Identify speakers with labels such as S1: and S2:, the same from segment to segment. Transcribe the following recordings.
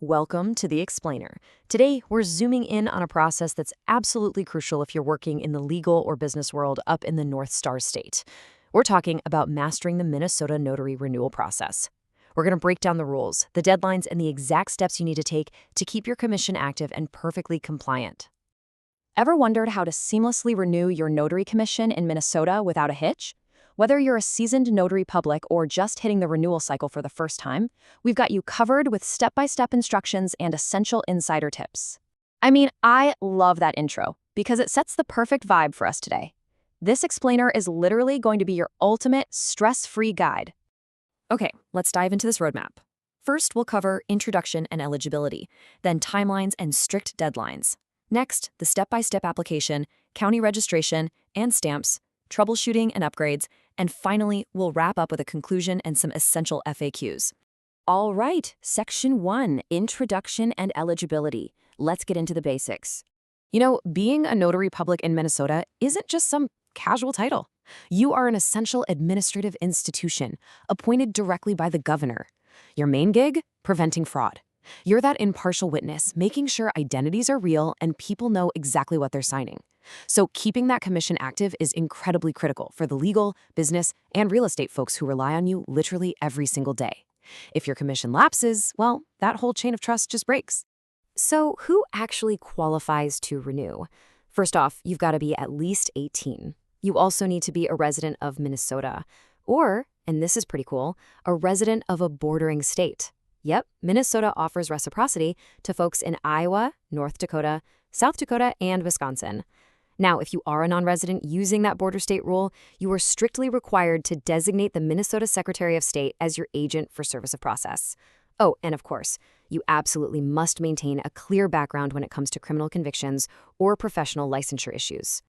S1: Welcome to The Explainer. Today, we're zooming in on a process that's absolutely crucial if you're working in the legal or business world up in the North Star State. We're talking about mastering the Minnesota notary renewal process. We're going to break down the rules, the deadlines, and the exact steps you need to take to keep your commission active and perfectly compliant.
S2: Ever wondered how to seamlessly renew your notary commission in Minnesota without a hitch? Whether you're a seasoned notary public or just hitting the renewal cycle for the first time, we've got you covered with step-by-step instructions and essential insider tips. I love that intro because it sets the perfect vibe for us today. This explainer is literally going to be your ultimate stress-free guide.
S1: Okay, let's dive into this roadmap. First, we'll cover introduction and eligibility, then timelines and strict deadlines. Next, the step-by-step application, county registration and stamps, troubleshooting and upgrades, and finally, we'll wrap up with a conclusion and some essential FAQs. All right, Section 1, Introduction and Eligibility. Let's get into the basics. Being a notary public in Minnesota isn't just some casual title. You are an essential administrative institution appointed directly by the governor. Your main gig? Preventing fraud. You're that impartial witness, making sure identities are real and people know exactly what they're signing. So keeping that commission active is incredibly critical for the legal, business, and real estate folks who rely on you literally every single day. If your commission lapses, well, that whole chain of trust just breaks. So who actually qualifies to renew? First off, you've got to be at least 18. You also need to be a resident of Minnesota, or, and this is pretty cool, a resident of a bordering state. Yep, Minnesota offers reciprocity to folks in Iowa, North Dakota, South Dakota, and Wisconsin. Now, if you are a non-resident using that border state rule, you are strictly required to designate the Minnesota Secretary of State as your agent for service of process. Oh, and of course, you absolutely must maintain a clear background when it comes to criminal convictions or professional licensure issues.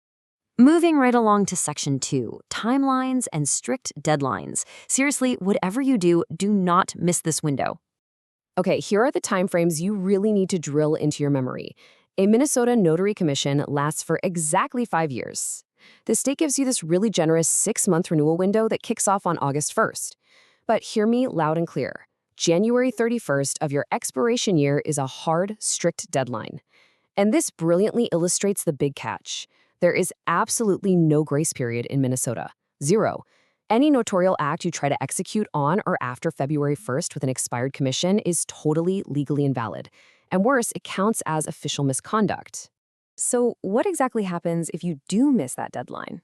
S1: Moving right along to Section 2, timelines and strict deadlines. Seriously, whatever you do, do not miss this window. Okay, here are the timeframes you really need to drill into your memory. A Minnesota notary commission lasts for exactly 5 years. The state gives you this really generous 6-month renewal window that kicks off on August 1st. But hear me loud and clear. January 31st of your expiration year is a hard, strict deadline. And this brilliantly illustrates the big catch. There is absolutely no grace period in Minnesota. Zero. Any notarial act you try to execute on or after February 1st with an expired commission is totally legally invalid. And worse, it counts as official misconduct. So what exactly happens if you do miss that deadline?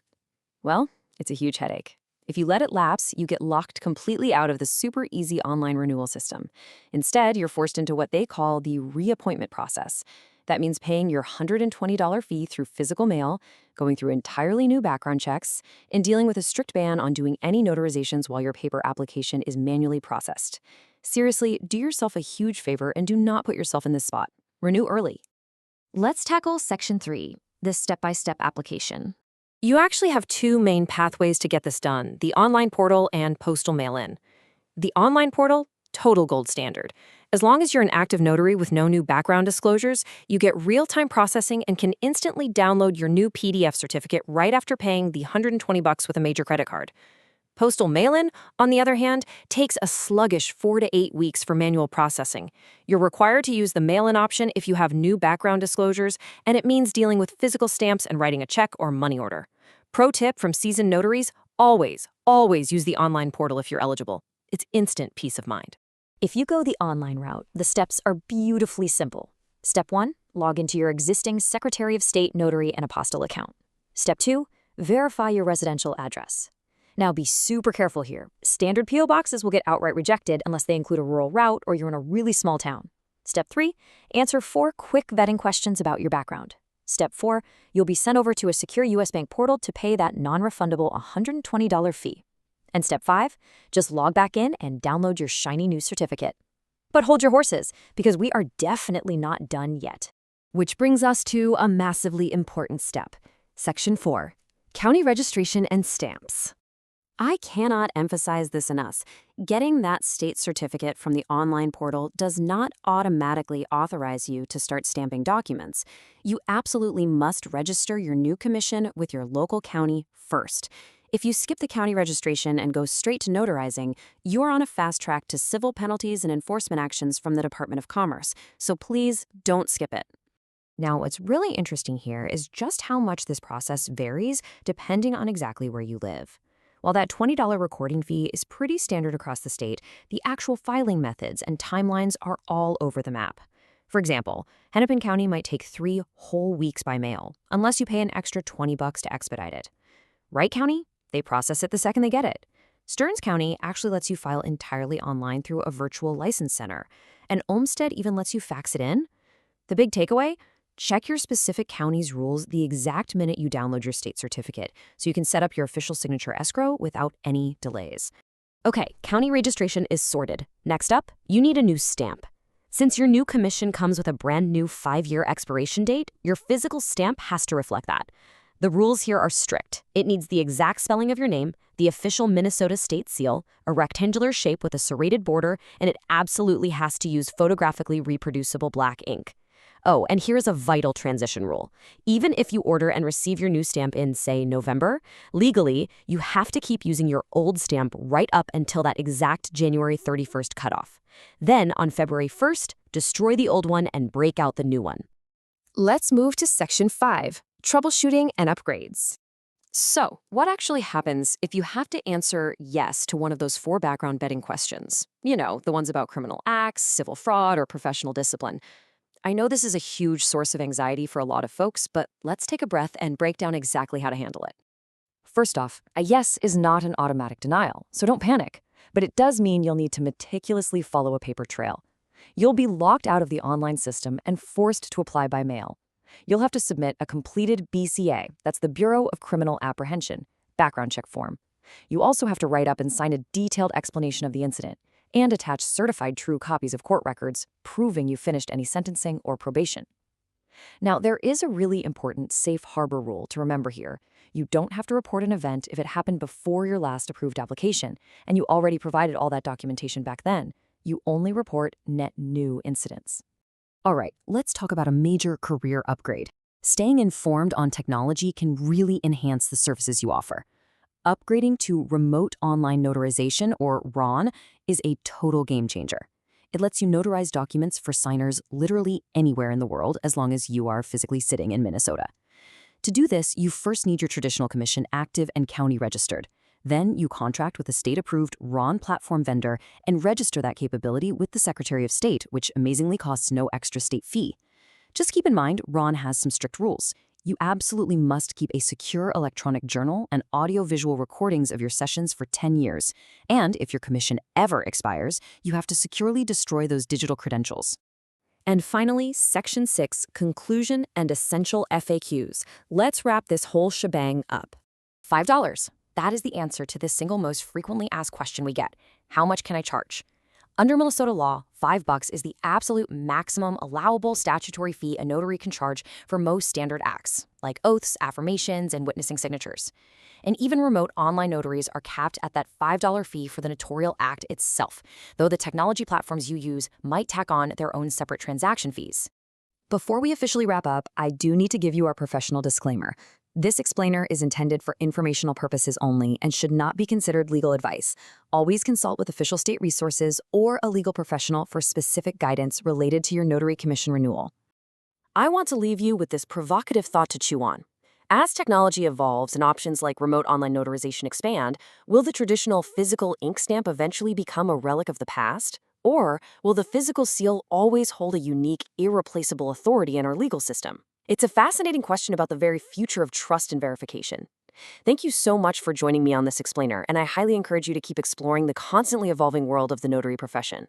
S1: Well, it's a huge headache. If you let it lapse, you get locked completely out of the super easy online renewal system. Instead, you're forced into what they call the reappointment process. That means paying your $120 fee through physical mail, going through entirely new background checks, and dealing with a strict ban on doing any notarizations while your paper application is manually processed. Seriously, do yourself a huge favor and do not put yourself in this spot. Renew early. Let's tackle Section 3, the step-by-step application. You actually have two main pathways to get this done, the online portal and postal mail-in. The online portal, total gold standard. As long as you're an active notary with no new background disclosures, you get real-time processing and can instantly download your new PDF certificate right after paying the $120 with a major credit card. Postal mail-in, on the other hand, takes a sluggish 4 to 8 weeks for manual processing. You're required to use the mail-in option if you have new background disclosures, and it means dealing with physical stamps and writing a check or money order. Pro tip from seasoned notaries, always use the online portal if you're eligible. It's instant peace of mind. If you go the online route, the steps are beautifully simple. Step 1, log into your existing Secretary of State notary and apostille account. Step 2, verify your residential address. Now be super careful here. Standard P.O. boxes will get outright rejected unless they include a rural route or you're in a really small town. Step 3, answer 4 quick vetting questions about your background. Step 4, you'll be sent over to a secure U.S. bank portal to pay that non-refundable $120 fee. And Step 5, just log back in and download your shiny new certificate. But hold your horses, because we are definitely not done yet. Which brings us to a massively important step. Section 4, county registration and stamps. I cannot emphasize this enough. Getting that state certificate from the online portal does not automatically authorize you to start stamping documents. You absolutely must register your new commission with your local county first. If you skip the county registration and go straight to notarizing, you're on a fast track to civil penalties and enforcement actions from the Department of Commerce, so please don't skip it. Now, what's really interesting here is just how much this process varies depending on exactly where you live. While that $20 recording fee is pretty standard across the state, the actual filing methods and timelines are all over the map. For example, Hennepin County might take 3 whole weeks by mail, unless you pay an extra $20 to expedite it. Wright County? They process it the second they get it. Stearns County actually lets you file entirely online through a virtual license center, and Olmsted even lets you fax it in. The big takeaway? Check your specific county's rules the exact minute you download your state certificate, so you can set up your official signature escrow without any delays. Okay, county registration is sorted. Next up, you need a new stamp. Since your new commission comes with a brand new 5-year expiration date, your physical stamp has to reflect that. The rules here are strict. It needs the exact spelling of your name, the official Minnesota state seal, a rectangular shape with a serrated border, and it absolutely has to use photographically reproducible black ink. Oh, and here's a vital transition rule. Even if you order and receive your new stamp in, say, November, legally, you have to keep using your old stamp right up until that exact January 31st cutoff. Then, on February 1st, destroy the old one and break out the new one. Let's move to Section 5, Troubleshooting and Upgrades. So, what actually happens if you have to answer yes to one of those 4 background vetting questions? You know, the ones about criminal acts, civil fraud, or professional discipline. I know this is a huge source of anxiety for a lot of folks, but let's take a breath and break down exactly how to handle it.
S2: First off, a yes is not an automatic denial, so don't panic. But it does mean you'll need to meticulously follow a paper trail. You'll be locked out of the online system and forced to apply by mail. You'll have to submit a completed BCA, that's the Bureau of Criminal Apprehension, background check form. You also have to write up and sign a detailed explanation of the incident, and attach certified true copies of court records proving you finished any sentencing or probation. Now, there is a really important safe harbor rule to remember here. You don't have to report an event if it happened before your last approved application, and you already provided all that documentation back then. You only report net new incidents. All right, let's talk about a major career upgrade. Staying informed on technology can really enhance the services you offer. Upgrading to remote online notarization, or RON, is a total game changer. It lets you notarize documents for signers literally anywhere in the world as long as you are physically sitting in Minnesota. To do this, you first need your traditional commission active and county registered. Then you contract with a state-approved RON platform vendor and register that capability with the Secretary of State, which amazingly costs no extra state fee. Just keep in mind, RON has some strict rules. You absolutely must keep a secure electronic journal and audio-visual recordings of your sessions for 10 years. And if your commission ever expires, you have to securely destroy those digital credentials. And finally, Section 6, Conclusion and Essential FAQs. Let's wrap this whole shebang up. $5. That is the answer to the single most frequently asked question we get. How much can I charge? Under Minnesota law, $5 is the absolute maximum allowable statutory fee a notary can charge for most standard acts, like oaths, affirmations, and witnessing signatures. And even remote online notaries are capped at that $5 fee for the notarial act itself, though the technology platforms you use might tack on their own separate transaction fees. Before we officially wrap up, I do need to give you our professional disclaimer. This explainer is intended for informational purposes only and should not be considered legal advice. Always consult with official state resources or a legal professional for specific guidance related to your notary commission renewal. I want to leave you with this provocative thought to chew on. As technology evolves and options like remote online notarization expand, will the traditional physical ink stamp eventually become a relic of the past? Or will the physical seal always hold a unique, irreplaceable authority in our legal system? It's a fascinating question about the very future of trust and verification. Thank you so much for joining me on this explainer, and I highly encourage you to keep exploring the constantly evolving world of the notary profession.